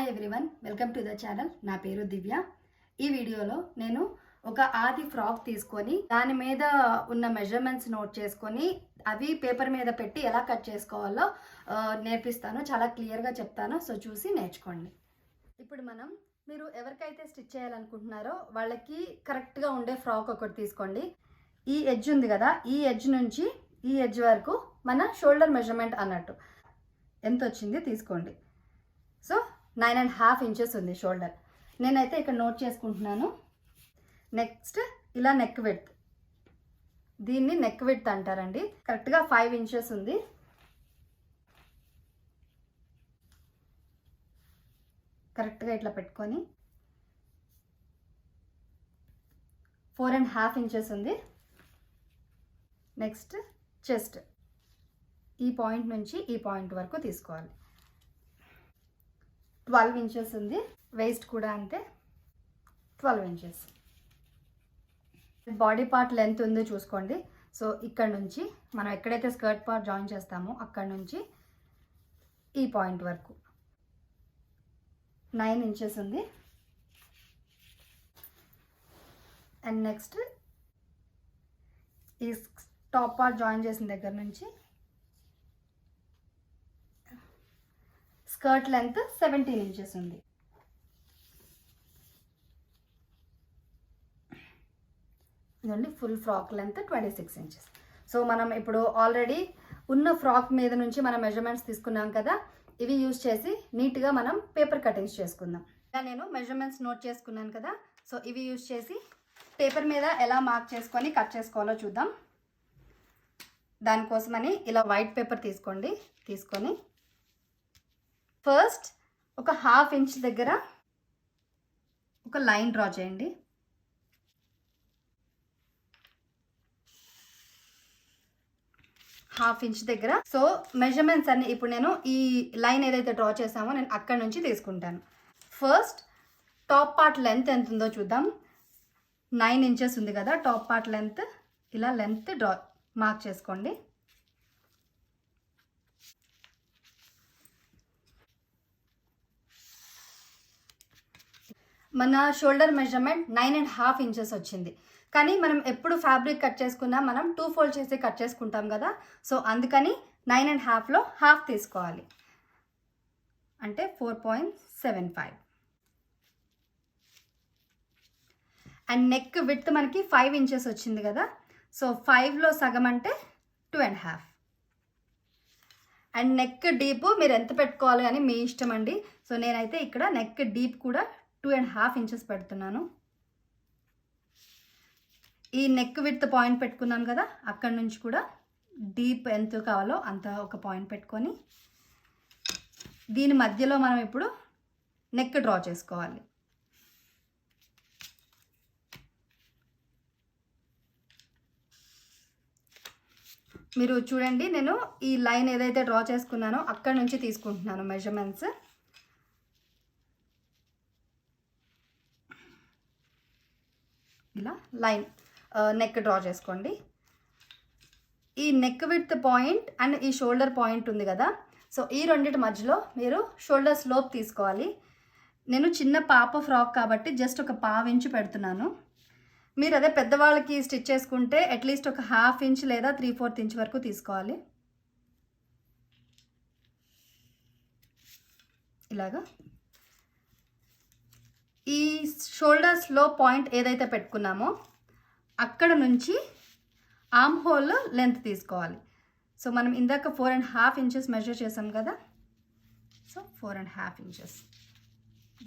Everyone, welcome to the channel. నా పేరు దివ్య. ఈ వీడియోలో నేను ఒక ఆది ఫ్రాక్ తీసుకొని దాని మీద ఉన్న మెజర్మెంట్స్ నోట్ చేసుకొని అవి పేపర్ మీద పెట్టి ఎలా కట్ చేసుకోవాలో నేర్పిస్తాను. చాలా క్లియర్గా చెప్తాను. సో చూసి నేర్చుకోండి. ఇప్పుడు మీరు ఎవరికైతే స్టిచ్ చేయాలనుకుంటున్నారో వాళ్ళకి కరెక్ట్గా ఉండే ఫ్రాక్ ఒకటి తీసుకోండి. ఈ ఎడ్జ్ ఉంది కదా, ఈ ఎడ్జ్ నుంచి ఈ ఎడ్జ్ వరకు మన షోల్డర్ మెజర్మెంట్ అన్నట్టు ఎంత వచ్చింది తీసుకోండి. సో 9.5 ఇంచెస్ ఉంది షోల్డర్. నేనైతే ఇక్కడ నోట్ చేసుకుంటున్నాను. నెక్స్ట్ ఇలా నెక్ విడ్త్, దీన్ని నెక్ విడ్త్ అంటారండి. కరెక్ట్గా 5 ఇంచెస్ ఉంది. కరెక్ట్గా ఇట్లా పెట్టుకొని 4.5 ఇంచెస్ ఉంది. నెక్స్ట్ చెస్ట్, ఈ పాయింట్ నుంచి ఈ పాయింట్ వరకు తీసుకోవాలి. 12 ఇంచెస్ ఉంది. వేస్ట్ కూడా అంతే, 12 ఇంచెస్. బాడీ పార్ట్ లెంత్ ఉందో చూసుకోండి. సో ఇక్కడ నుంచి మనం ఎక్కడైతే స్కర్ట్ పార్ట్ జాయిన్ చేస్తామో అక్కడ నుంచి ఈ పాయింట్ వరకు 9 ఇంచెస్ ఉంది. అండ్ నెక్స్ట్ ఈ టాప్ పార్ట్ జాయిన్ చేసిన దగ్గర నుంచి స్కర్ట్ లెంత్ 17 ఇంచెస్ ఉంది. ఇదండి full frock length 26 inches. So మనం ఇప్పుడు ఆల్రెడీ ఉన్న ఫ్రాక్ మీద నుంచి మనం మెజర్మెంట్స్ తీసుకున్నాం కదా, ఇవి యూజ్ చేసి నీట్గా మనం పేపర్ కటింగ్స్ చేసుకుందాం. ఇలా నేను మెజర్మెంట్స్ నోట్ చేసుకున్నాను కదా, సో ఇవి యూజ్ చేసి పేపర్ మీద ఎలా మార్క్ చేసుకొని కట్ చేసుకోవాలో చూద్దాం. దానికోసమని ఇలా వైట్ పేపర్ తీసుకోండి. తీసుకొని ఫస్ట్ ఒక 1/2 ఇంచ్ దగ్గర ఒక లైన్ డ్రా చేయండి. హాఫ్ ఇంచ్ దగ్గర. సో మెజర్మెంట్స్ అన్ని ఇప్పుడు నేను ఈ లైన్ ఏదైతే డ్రా చేసామో నేను అక్కడ నుంచి తీసుకుంటాను. ఫస్ట్ టాప్ పార్ట్ లెంత్ ఎంత ఉందో చూద్దాం. 9 ఇంచెస్ ఉంది కదా టాప్ పార్ట్ లెంత్. ఇలా లెంత్ డ్రా మార్క్ చేసుకోండి. మన షోల్డర్ మెజర్మెంట్ 9.5 ఇంచెస్ వచ్చింది. కానీ మనం ఎప్పుడు ఫ్యాబ్రిక్ కట్ చేసుకున్నా మనం 2 ఫోల్డ్ చేసి కట్ చేసుకుంటాం కదా, సో అందుకని 9.5లో హాఫ్ తీసుకోవాలి, అంటే 4.75. అండ్ నెక్ విడ్త్ మనకి 5 ఇంచెస్ వచ్చింది కదా, సో 5లో సగం అంటే 2.5. అండ్ నెక్ డీప్ మీరు ఎంత పెట్టుకోవాలి అని మీ ఇష్టం అండి. సో నేనైతే ఇక్కడ నెక్ డీప్ కూడా 2.5 ఇంచెస్ పెడుతున్నాను. ఈ నెక్ విడ్త్ పాయింట్ పెట్టుకున్నాం కదా, అక్కడ నుంచి కూడా డీప్ ఎంత కావాలో అంత ఒక పాయింట్ పెట్టుకొని దీని మధ్యలో మనం ఇప్పుడు నెక్ డ్రా చేసుకోవాలి. మీరు చూడండి, నేను ఈ లైన్ ఏదైతే డ్రా చేసుకున్నానో అక్కడ నుంచి తీసుకుంటున్నాను మెజర్మెంట్స్. ఇలా లైన్ నెక్ డ్రా చేసుకోండి. ఈ నెక్ విడ్త్ పాయింట్ అండ్ ఈ షోల్డర్ పాయింట్ ఉంది కదా, సో ఈ రెండింటి మధ్యలో మీరు షోల్డర్ స్లోప్ తీసుకోవాలి. నేను చిన్న పాప ఫ్రాక్ కాబట్టి జస్ట్ ఒక 1/2 ఇంచ్ పెడుతున్నాను. మీరు అదే పెద్దవాళ్ళకి స్టిచ్ చేసుకుంటే అట్లీస్ట్ ఒక 1/2 ఇంచ్ లేదా 3/4 ఇంచ్ వరకు తీసుకోవాలి. ఇలాగా ఈ షోల్డర్ స్లోప్ పాయింట్ ఏదైతే పెట్టుకున్నామో అక్కడ నుంచి ఆర్మ్ హోల్ లెంత్ తీసుకోవాలి. సో మనం ఇందాక 4.5 ఇంచెస్ మెజర్ చేసాం కదా, సో 4.5 ఇంచెస్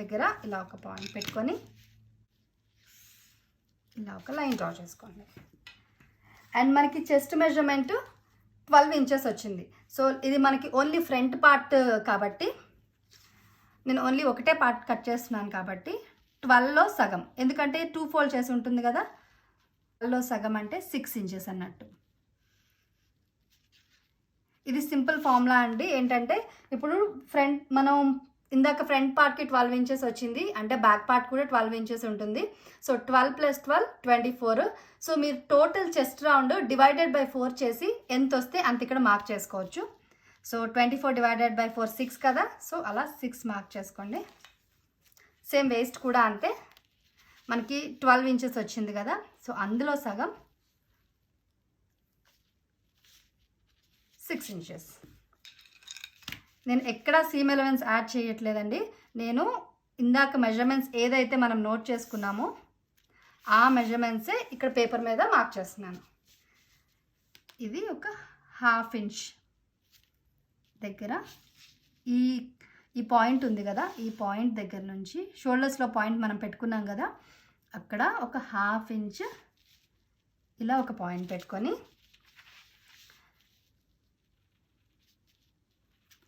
దగ్గర ఇలా ఒక పాయింట్ పెట్టుకొని ఇలా ఒక లైన్ డ్రా చేసుకోండి. అండ్ మనకి చెస్ట్ మెజర్మెంట్ 12 ఇంచెస్ వచ్చింది. సో ఇది మనకి ఓన్లీ ఫ్రంట్ పార్ట్ కాబట్టి నేను ఓన్లీ ఒకటే పార్ట్ కట్ చేస్తున్నాను కాబట్టి 12లో సగం, ఎందుకంటే 2 ఫోల్డ్ చేసి ఉంటుంది కదా, 12లో సగం అంటే 6 ఇంచెస్ అన్నట్టు. ఇది సింపుల్ ఫార్ములా అండి. ఏంటంటే ఇప్పుడు మనం ఇందాక ఫ్రంట్ పార్ట్కి 12 ఇంచెస్ వచ్చింది అంటే బ్యాక్ పార్ట్ కూడా 12 ఇంచెస్ ఉంటుంది. సో 12 + 12 24. సో మీరు total chest round divided by 4 చేసి ఎంత వస్తే అంత ఇక్కడ మార్క్ చేసుకోవచ్చు. సో 24 / 4 6 కదా, సో అలా 6 మార్క్ చేసుకోండి. సేమ్ వేస్ట్ కూడా అంతే. మనకి 12 ఇంచెస్ వచ్చింది కదా, సో అందులో సగం 6 ఇంచెస్. నేను ఎక్కడా సీమ్ ఎలవెన్స్ యాడ్ చేయట్లేదండి. నేను ఇందాక మెజర్మెంట్స్ ఏదైతే మనం నోట్ చేసుకున్నామో ఆ మెజర్మెంట్సే ఇక్కడ పేపర్ మీద మార్క్ చేస్తున్నాను. ఇది ఒక 1/2 ఇంచ్ దగ్గర ఈ పాయింట్ ఉంది కదా, ఈ పాయింట్ దగ్గర నుంచి షోల్డర్స్లో పాయింట్ మనం పెట్టుకున్నాం కదా, అక్కడ ఒక 1/2 ఇంచ్ ఇలా ఒక పాయింట్ పెట్టుకొని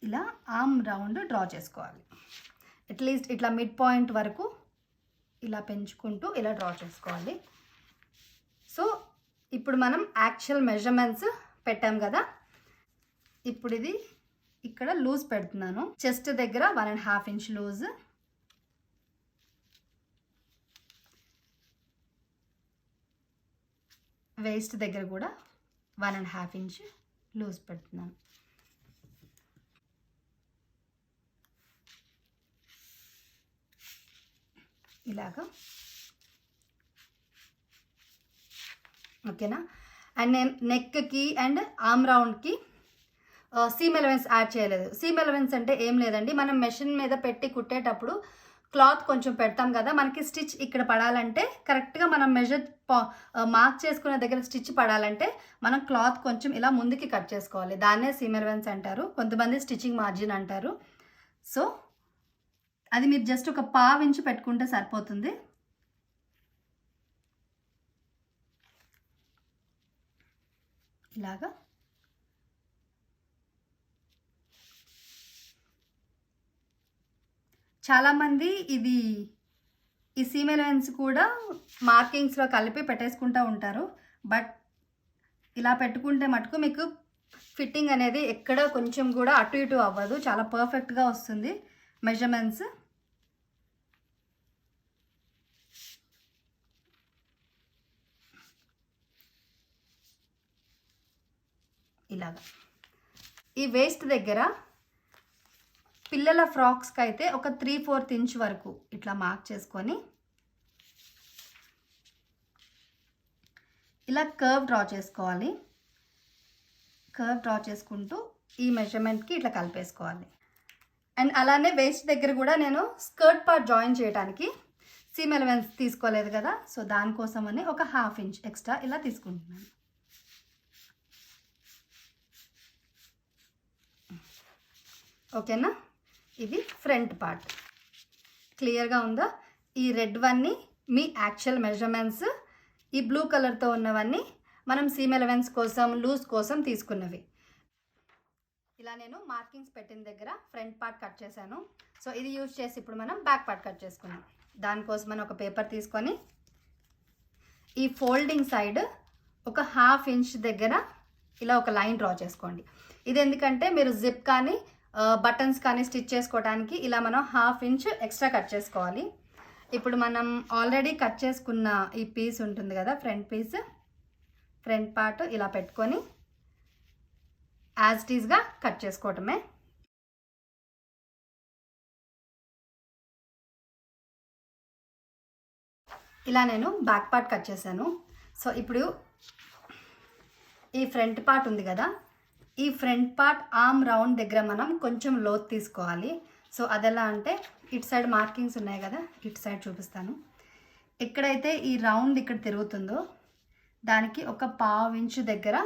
ఇలా ఆర్మ్ రౌండ్ డ్రా చేసుకోవాలి. అట్లీస్ట్ ఇట్లా మిడ్ పాయింట్ వరకు ఇలా పెంచుకుంటూ ఇలా డ్రా చేసుకోవాలి. సో ఇప్పుడు మనం యాక్చువల్ మెజర్మెంట్స్ పెట్టాం కదా, ఇప్పుడు ఇది ఇక్కడ లూజ్ పెడుతున్నాను. చెస్ట్ దగ్గర 1.5 ఇంచ్ లూజ్, వేస్ట్ దగ్గర కూడా 1.5 ఇంచ్ లూజ్ పెడుతున్నాను. ఇలాగా ఓకేనా. అండ్ నేను నెక్కి అండ్ ఆర్మ్ రౌండ్కి సీమ్ ఎలవెన్స్ యాడ్ చేయలేదు. సీమ్ ఎలవెన్స్ అంటే ఏం లేదండి, మనం మెషిన్ మీద పెట్టి కుట్టేటప్పుడు క్లాత్ కొంచెం పెడతాం కదా, మనకి స్టిచ్ ఇక్కడ పడాలంటే కరెక్ట్గా మనం మార్క్ చేసుకునే దగ్గర స్టిచ్ పడాలంటే మనం క్లాత్ కొంచెం ఇలా ముందుకి కట్ చేసుకోవాలి. దాన్నే సీమ్ ఎలవెన్స్ అంటారు, కొంతమంది స్టిచ్చింగ్ మార్జిన్ అంటారు. సో అది మీరు జస్ట్ ఒక 1/2 ఇంచ్ పెట్టుకుంటే సరిపోతుంది. ఇలాగా చాలామంది ఈ సీమ్ ఎలవెన్స్ కూడా మార్కింగ్స్లో కలిపి పెట్టేసుకుంటూ ఉంటారు. బట్ ఇలా పెట్టుకుంటే మటుకు మీకు ఫిట్టింగ్ అనేది ఎక్కడ కొంచెం కూడా అటు ఇటు అవ్వదు, చాలా పర్ఫెక్ట్గా వస్తుంది మెజర్మెంట్స్. ఇలాగా ఈ వేస్ట్ దగ్గర పిల్లల ఫ్రాక్స్కి అయితే ఒక 3/4 ఇంచ్ వరకు ఇట్లా మార్క్ చేసుకొని ఇలా కర్వ్ డ్రా చేసుకోవాలి. కర్వ్ డ్రా చేసుకుంటూ ఈ మెజర్మెంట్కి ఇట్లా కలిపేసుకోవాలి. అండ్ అలానే వేస్ట్ దగ్గర కూడా నేను స్కర్ట్ పార్ట్ జాయిన్ చేయడానికి సీమ్ ఎలవెన్స్ తీసుకోలేదు కదా, సో దానికోసమని ఒక 1/2 ఇంచ్ ఎక్స్ట్రా ఇలా తీసుకుంటున్నాను. ఓకేనా. ఇది ఫ్రంట్ పార్ట్ క్లియర్గా ఉందా. ఈ రెడ్ వన్ని మీ యాక్చువల్ మెజర్మెంట్స్, ఈ బ్లూ కలర్తో ఉన్నవన్నీ మనం సీమ్ ఎలవెన్స్ కోసం లూజ్ కోసం తీసుకున్నవి. ఇలా నేను మార్కింగ్స్ పెట్టిన దగ్గర ఫ్రంట్ పార్ట్ కట్ చేశాను. సో ఇది యూజ్ చేసి ఇప్పుడు మనం బ్యాక్ పార్ట్ కట్ చేసుకున్నాం. దానికోసం మనం ఒక పేపర్ తీసుకొని ఈ ఫోల్డింగ్ సైడ్ ఒక 1/2 ఇంచ్ దగ్గర ఇలా ఒక లైన్ డ్రా చేసుకోండి. ఇది ఎందుకంటే మీరు జిప్ కానీ బటన్స్ కానీ స్టిచ్ చేసుకోవడానికి ఇలా మనం 1/2 ఇంచ్ ఎక్స్ట్రా కట్ చేసుకోవాలి. ఇప్పుడు మనం ఆల్రెడీ కట్ చేసుకున్న ఈ పీస్ ఉంటుంది కదా, ఫ్రంట్ పీస్, ఫ్రంట్ పార్ట్ ఇలా పెట్టుకొని యాజ్ ఇట్ ఈస్గా కట్ చేసుకోవటమే. ఇలా నేను బ్యాక్ పార్ట్ కట్ చేశాను. సో ఇప్పుడు ఈ ఫ్రంట్ పార్ట్ ఉంది కదా, ఈ ఫ్రంట్ పార్ట్ ఆర్మ్ రౌండ్ దగ్గర మనం కొంచెం లోతు తీసుకోవాలి. సో అదెలా అంటే ఇటు సైడ్ మార్కింగ్స్ ఉన్నాయి కదా, ఇటు సైడ్ చూపిస్తాను. ఎక్కడైతే ఈ రౌండ్ ఇక్కడ తిరుగుతుందో దానికి ఒక 1/2 ఇంచ్ దగ్గర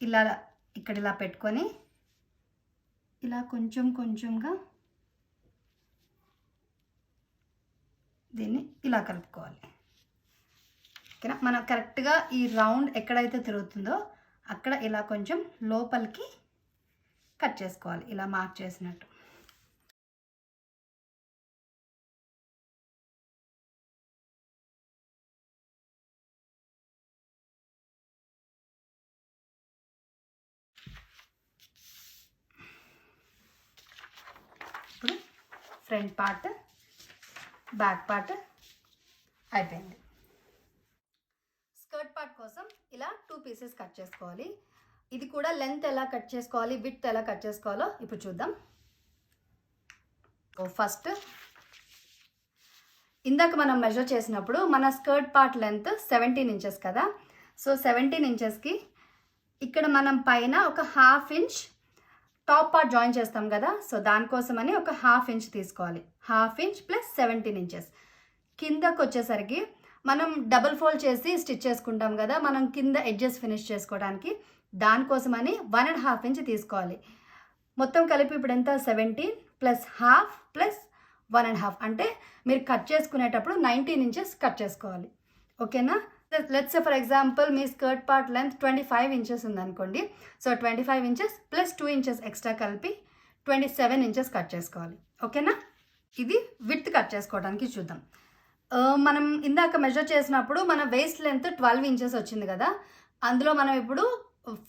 ఇలా ఇక్కడ ఇలా పెట్టుకొని ఇలా కొంచెం కొంచెంగా దీన్ని ఇలా కలుపుకోవాలి. ఓకేనా. మనం కరెక్ట్గా ఈ రౌండ్ ఎక్కడైతే తిరుగుతుందో అక్కడ ఇలా కొంచెం లోపలికి కట్ చేసుకోవాలి, ఇలా మార్క్ చేసినట్టు. ఇప్పుడు ఫ్రంట్ పార్ట్ బ్యాక్ పార్ట్ అయిపోయింది. స్కర్ట్ పార్ట్ కోసం ఇలా 2 పీసెస్ కట్ చేసుకోవాలి. ఇది కూడా లెంత్ ఎలా కట్ చేసుకోవాలి, విడ్త్ ఎలా కట్ చేసుకోవాలో ఇప్పుడు చూద్దాం. ఫస్ట్ ఇందాక మనం మెజర్ చేసినప్పుడు మన స్కర్ట్ పార్ట్ లెంత్ 17 ఇంచెస్ కదా. సో 17 ఇంచెస్కి ఇక్కడ మనం పైన ఒక ½ ఇంచ్ టాప్ పార్ట్ జాయిన్ చేస్తాం కదా. సో దానికోసమని ఒక ½ ఇంచ్ తీసుకోవాలి. ½ ఇంచ్ ప్లస్ 17 ఇంచెస్. కిందకు వచ్చేసరికి మనం డబుల్ ఫోల్డ్ చేసి స్టిచ్ చేసుకుంటాం కదా, మనం కింద ఎడ్జెస్ ఫినిష్ చేసుకోవడానికి. దానికోసమని 1½ ఇంచ్ తీసుకోవాలి. మొత్తం కలిపి ఇప్పుడు ఎంత 17 ప్లస్ ½ ప్లస్ 1½ అంటే మీరు కట్ చేసుకునేటప్పుడు 19 ఇంచెస్ కట్ చేసుకోవాలి. ఓకేనా. లెట్స్ సే ఫర్ ఎగ్జాంపుల్ మీ స్కర్ట్ పార్ట్ లెంత్ 25 ఇంచెస్ ఉందనుకోండి. So 25 inches plus 2 inches extra కలిపి 27 ఇంచెస్ కట్ చేసుకోవాలి. ఓకేనా. ఇది విడ్త్ కట్ చేసుకోవడానికి చూద్దాం. మనం ఇందాక మెజర్ చేసినప్పుడు మన వేస్ట్ లెంత్ 12 ఇంచెస్ వచ్చింది కదా. అందులో మనం ఇప్పుడు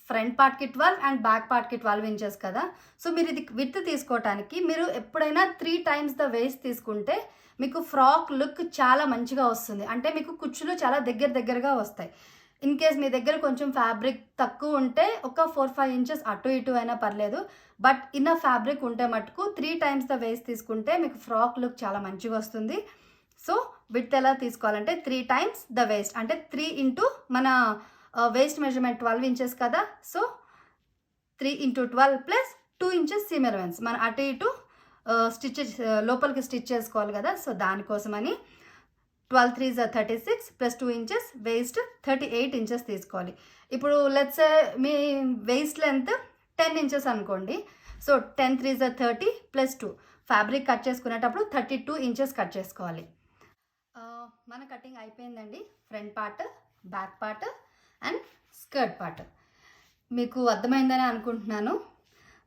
ఫ్రంట్ పార్ట్కి 12 అండ్ బ్యాక్ పార్ట్కి 12 ఇంచెస్ కదా. సో మీరు ఇది విడ్త్ తీసుకోవటానికి మీరు ఎప్పుడైనా 3 times ద వేస్ట్ తీసుకుంటే మీకు ఫ్రాక్ లుక్ చాలా మంచిగా వస్తుంది. అంటే మీకు కుచ్చులు చాలా దగ్గరగా వస్తాయి. ఇన్ కేస్ మీ దగ్గర కొంచెం ఫ్యాబ్రిక్ తక్కువ ఉంటే ఒక 4-5 ఇంచెస్ అటు ఇటు అయినా పర్లేదు. బట్ ఇన్న ఫ్యాబ్రిక్ ఉంటే మటుకు 3 times ద వేస్ట్ తీసుకుంటే మీకు ఫ్రాక్ లుక్ చాలా మంచిగా వస్తుంది. సో విడ్త్ ఎలా తీసుకోవాలంటే 3 times ద వేస్ట్, అంటే 3 ఇంటూ మన వేస్ట్ మెజర్మెంట్ 12 ఇంచెస్ కదా. So 3 into 12 plus 2 inches seam allowance. మన అటు ఇటు స్టిచెస్ లోపలికి స్టిచ్ చేసుకోవాలి కదా. సో దానికోసమని 12 3s 36 plus 2 inches waist 38 inches తీసుకోవాలి. ఇప్పుడు లెట్స్ మీ వేస్ట్ లెంత్ 10 ఇంచెస్ అనుకోండి. So 10 3s 30 plus 2 fabric cut చేసుకునేటప్పుడు 32 ఇంచెస్ కట్ చేసుకోవాలి. మన కటింగ్ అయిపోయిందండి. Front part, back part and skirt part. మీకు అర్థమైందని అనుకుంటున్నాను.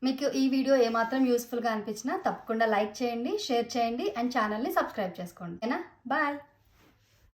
మీకు ఈ వీడియో ఏమాత్రం యూస్ఫుల్గా అనిపించినా తప్పకుండా లైక్ చేయండి, షేర్ చేయండి అండ్ ఛానల్ని సబ్స్క్రైబ్ చేసుకోండి. ఓకేనా. బాయ్.